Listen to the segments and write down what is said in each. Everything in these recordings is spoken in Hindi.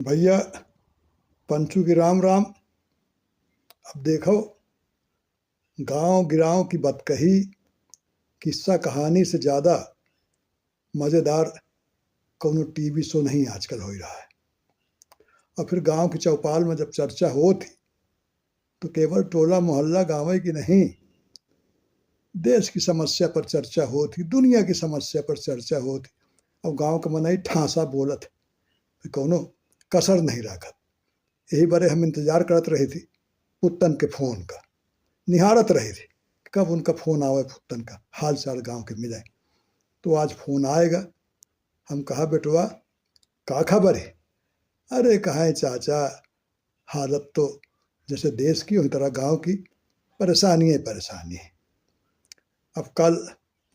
भैया पंचू की राम राम। अब देखो, गांव गिराव की बतकही किस्सा कहानी से ज़्यादा मज़ेदार कोनो टीवी शो नहीं आजकल हो रहा है। और फिर गांव की चौपाल में जब चर्चा हो थी तो केवल टोला मोहल्ला गाँव की नहीं, देश की समस्या पर चर्चा हो थी, दुनिया की समस्या पर चर्चा हो थी। अब गांव का मनई ठासा बोलत कोनो कसर नहीं रखत। यही बारे हम इंतजार करत रही थी पुत्तन के फोन का, निहारत रही थी कब उनका फोन आवे, पुत्तन का हाल चाल गांव के मिले। तो आज फोन आएगा। हम कहा बेटवा का खबर है? अरे कहाँ है चाचा, हालत तो जैसे देश की उसी तरह गांव की परेशानी है परेशानी है। अब कल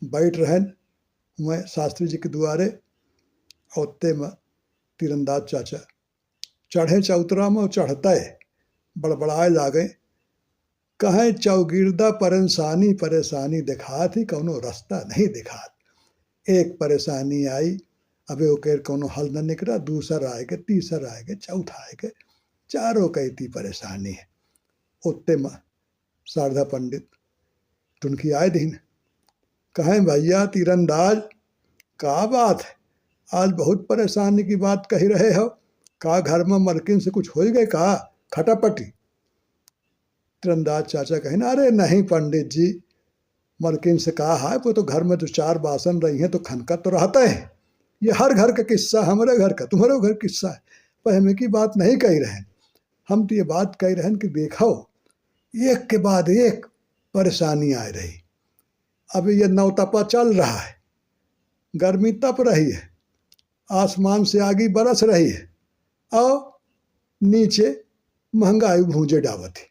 बैठ रहे मैं शास्त्री जी के दुआरे, औते में तीरंदाज चाचा चढ़े चौतरा में, चढ़ते बड़बड़ाए लागे, कहें चौगिरदा परेशानी परेशानी दिखा थी, कौनो रास्ता नहीं दिखा। एक परेशानी आई, अबे ओकर कोनो हल न निकला, दूसरा आएगा, तीसरा आएगा, चौथा आएगा, चारों कहती परेशानी है। उत्ते में शारदा पंडित टुनकी आए दिन, कहें भैया तीरंदाज का बात है, आज बहुत परेशानी की बात कही रहे हो, का घर में मलकिन से कुछ हो गए का खटापटी? तीरंदाज चाचा कहे ना, अरे नहीं पंडित जी, मलकिन से कहा है वो तो घर में जो चार बासन रही हैं तो खनका तो रहता है। ये हर घर का किस्सा, हमारे घर का तुम्हारे घर किस्सा है, पर हमें की बात नहीं कही रहे। हम तो ये बात कही रहे कि देखो एक के बाद एक परेशानी आ रही। अभी ये नौतपा चल रहा है, गर्मी तप रही है, आसमान से आगी बरस रही है, और नीचे महंगाई भूंजे डावत है।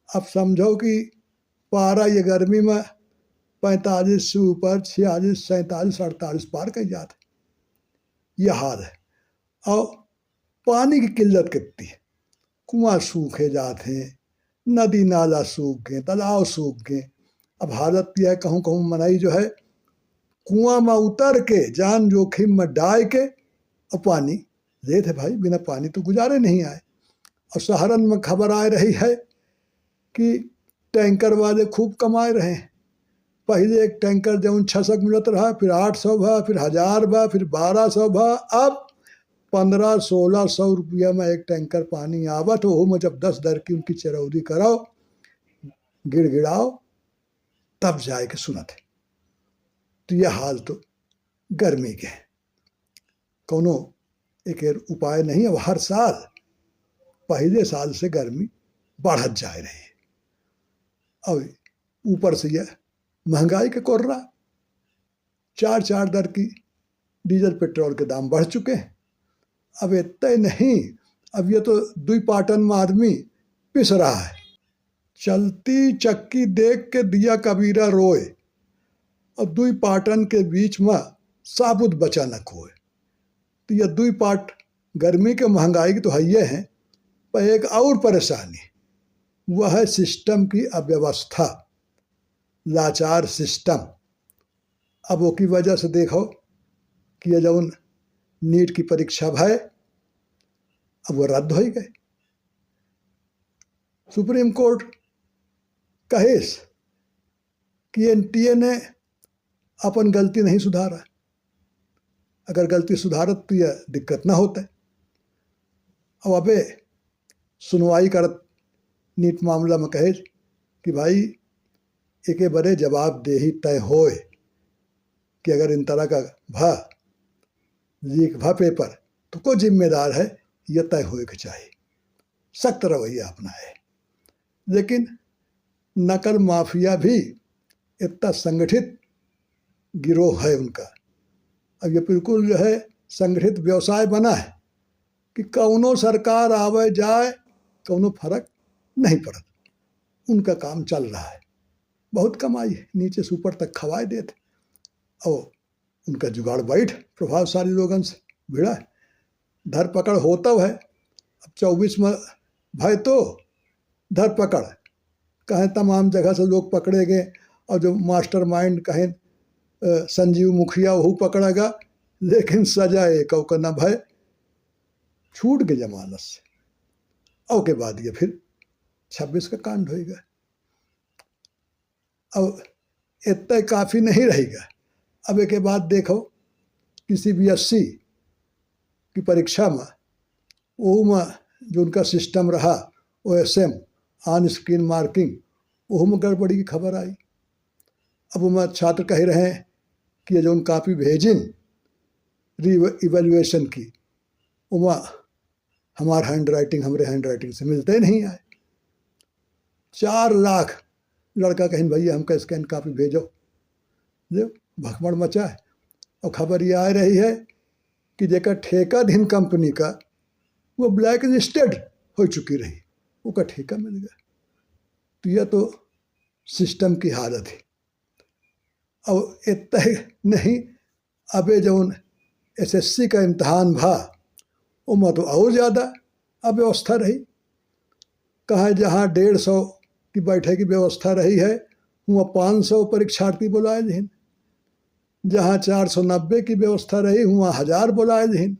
अब समझो कि पारा ये गर्मी में 45 से ऊपर 46, 47, 48 पार कर जाते, यह हाल है। और पानी की किल्लत कितनी है, कुआं सूखे जाते हैं, नदी नाला सूख गए, तालाब सूख गए। अब हालत यह है, कहूँ कहूँ मनाई जो है कुआं में उतर के जान जोखिम में डाल के और पानी लेते भाई, बिना पानी तो गुजारे नहीं आए। और सहारन में खबर आ रही है कि टैंकर वाले खूब कमाए रहे हैं। पहले एक टैंकर जौन 600 मिलत रहा, फिर 800 भा, फिर 1000 भा, फिर 1200 भा, अब 1500-1600 रुपया में एक टैंकर पानी आवत। वो में जब 10 दर की उनकी चरौदी कराओ, गिड़गिड़ाओ, तब जाए के सुनत है। तो यह हाल तो गर्मी के है, कोनो एक उपाय नहीं। अब हर साल पहले साल से गर्मी बढ़त जा रही है, और ऊपर से यह महंगाई के कोर्रा, 4 दर की डीजल पेट्रोल के दाम बढ़ चुके हैं। अब इतने नहीं, अब ये तो दुई पाटन में आदमी पिस रहा है। चलती चक्की देख के दिया कबीरा रोए, और दुई पाटन के बीच में साबुत बचा न खोए। तो यह दुई पाट गर्मी के महंगाई की तो है ये है, पर एक और परेशानी वह है सिस्टम की अव्यवस्था, लाचार सिस्टम। अब वो की वजह से देखो कि ये जौन नीट की परीक्षा भय, अब वो रद्द हो गए। सुप्रीम कोर्ट कहेस कि एनटीए ने अपन गलती नहीं सुधारा, अगर गलती सुधारत तो यह दिक्कत ना होता। अब अबे सुनवाई करत नीट मामला में कहे कि भाई एक बड़े जवाबदेही तय होए कि अगर इन तरह का भा लीक भा पेपर तो को जिम्मेदार है, यह तय होए के चाहिए, सख्त रवैया अपनाए। लेकिन नकल माफिया भी इतना संगठित गिरोह है उनका। अब ये बिल्कुल जो है संगठित व्यवसाय बना है कि कौनो सरकार आवे जाए कौनो फर्क नहीं पड़त, उनका काम चल रहा है, बहुत कमाई है, नीचे से ऊपर तक खवाए देते, और उनका जुगाड़ बैठ प्रभावशाली लोगों से भिड़ा है। धरपकड़ होता है। अब 24 में भाई तो धरपकड़ कहें तमाम जगह से लोग पकड़े गए, और जो मास्टरमाइंड कहें संजीव मुखिया वह पकड़ेगा, लेकिन सजा एक न भाई छूट के जमानत से। और के बाद ये फिर 26 का कांड होगा। अब इतना काफ़ी नहीं रहेगा। अब एक बाद देखो कि CBSE की परीक्षा में वो में जो उनका सिस्टम रहा OSM ऑन स्क्रीन मार्किंग, वो में गड़बड़ी की खबर आई। अब वो छात्र कह रहे हैं कि ये जो कापी भेजिन इवेल्युएशन की, वो हमार हैंड राइटिंग हमरे हैंड राइटिंग से मिलते नहीं आए। 4 लाख लड़का कहें भैया हमका स्कैन कापी भेजो। जो भगमड़ मचा है। और खबर ये आ रही है कि जेकर ठेकाधीन कंपनी का वो ब्लैक लिस्टेड हो चुकी रही, वो का ठेका मिल गया। तो यह तो सिस्टम की हालत है। और इतना ही नहीं, अबे जो SSC का इम्तहान भा वो तो और ज़्यादा अव्यवस्था रही। कहाँ जहाँ 150 की बैठक की व्यवस्था रही है, वहाँ 500 परीक्षार्थी बुलाए जिन। जहाँ 490 की व्यवस्था रही, वहाँ 1000 बुलाए जिन।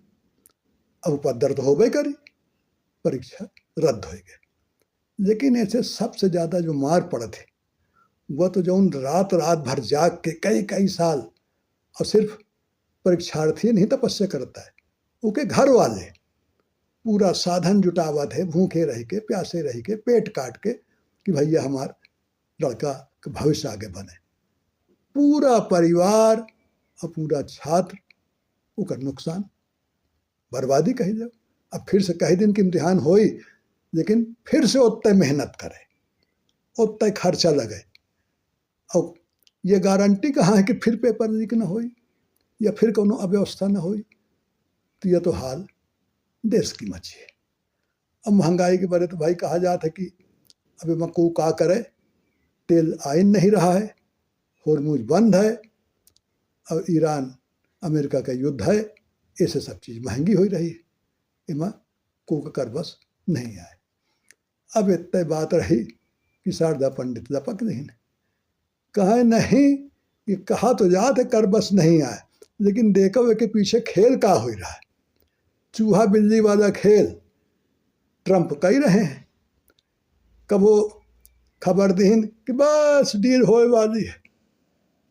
अब पदर तो हो गई करी, परीक्षा रद्द हो गई। लेकिन ऐसे सबसे ज़्यादा जो मार पड़े थे वह तो जो रात रात भर जाग के कई कई साल, और सिर्फ परीक्षार्थी नहीं तपस्या करता है, उनके घर वाले पूरा साधन जुटावत है, भूखे रह के प्यासे रह के पेट काट के कि भैया हमार लड़का का भविष्य आगे बने। पूरा परिवार और पूरा छात्र उनका नुकसान बर्बादी कही जाओ। अब फिर से कई दिन की इम्तिहान होई, लेकिन फिर से उतने मेहनत करे, उतने खर्चा लगे, और ये गारंटी कहाँ है कि फिर पेपर लीक न होई या फिर कोनो अव्यवस्था न होई। तो यह तो हाल देश की मची है। अब महंगाई के बारे तो भाई कहा जाता है कि अभी मक्कू का करे, तेल आइन नहीं रहा है, होर्मुज बंद है, और ईरान अमेरिका का युद्ध है, ऐसे सब चीज़ महंगी हो रही है। इमा को कर बस नहीं आए। अब इतने बात रही कि शारदा पंडित लपक नहीं कहा नहीं, ये कहा तो जात है कर बस नहीं आए, लेकिन देखो वे के पीछे खेल का हो रहा है। चूहा बिल्ली वाला खेल ट्रंप कही रहे हैं। कब वो खबर दीन कि बस डील होए वाली है,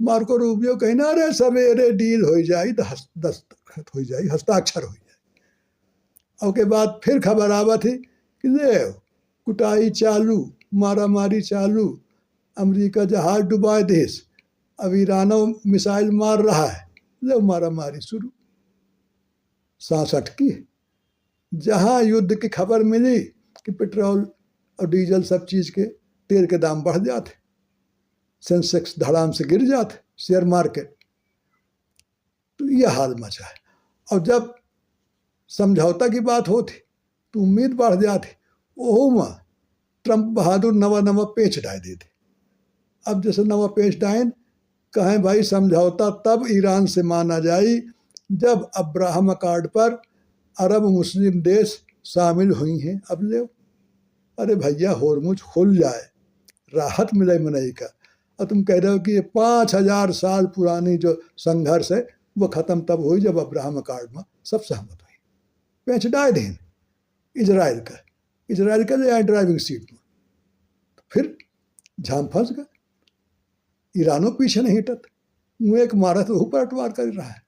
मार्को रूबियो कहना रे सवेरे डील हो जाए, दस्तखत हो जाए, हस्ताक्षर हो जाए। और के बाद फिर खबर आवा थी कि ले कुटाई चालू, मारा मारी चालू, अमेरिका जहाज डुबाए देश, अब ईरानो मिसाइल मार रहा है, ले मारा मारी शुरू। 67 की जहाँ युद्ध की खबर मिली कि पेट्रोल और डीजल सब चीज़ के तेल के दाम बढ़ जाते, सेंसेक्स धड़ाम से गिर जाते, शेयर मार्केट। तो यह हाल मचा है। और जब समझौता की बात होती तो उम्मीद बढ़ जाती, ओह में ट्रंप बहादुर नवा नवा पेच डाल देते। अब जैसे नवा पेच डायन कहें भाई समझौता तब ईरान से माना जाए जब अब्राहम अकॉर्ड पर अरब मुस्लिम देश शामिल हुई हैं। अब ले अरे भैया होर्मुज खुल जाए, राहत मिले मनई का, और तुम कह रहे हो कि ये 5000 साल पुरानी जो संघर्ष है वो ख़त्म तब हुई जब अब्राहम अकॉर्ड में सब सहमत हुई। पेच डाल दें इजराइल का ले आए ड्राइविंग सीट में, फिर झाम फंस गए। ईरानों पीछे नहीं हटत, मुँह एक मारत ऊपर अटवार कर रहा है।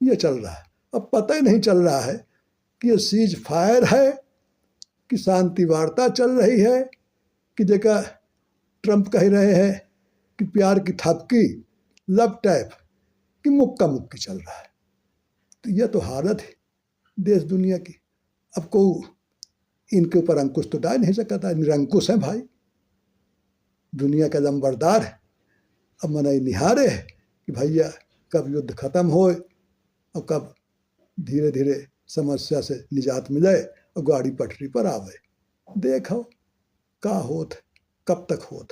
ये चल रहा है। अब पता ही नहीं चल रहा है कि ये सीज फायर है कि शांति वार्ता चल रही है, कि जगह ट्रंप कह रहे हैं कि प्यार की थपकी, लव टैप, कि मुक्का मुक्की चल रहा है। तो यह तो हालत है देश दुनिया की। अब को इनके ऊपर अंकुश तो डाल नहीं सकता, निरंकुश है भाई, दुनिया का लंबरदार है। अब मनाई निहारे है कि भैया कब युद्ध खत्म होए और कब धीरे धीरे समस्या से निजात मिले और गाड़ी पटरी पर आवे। देखो का होत, कब तक होत।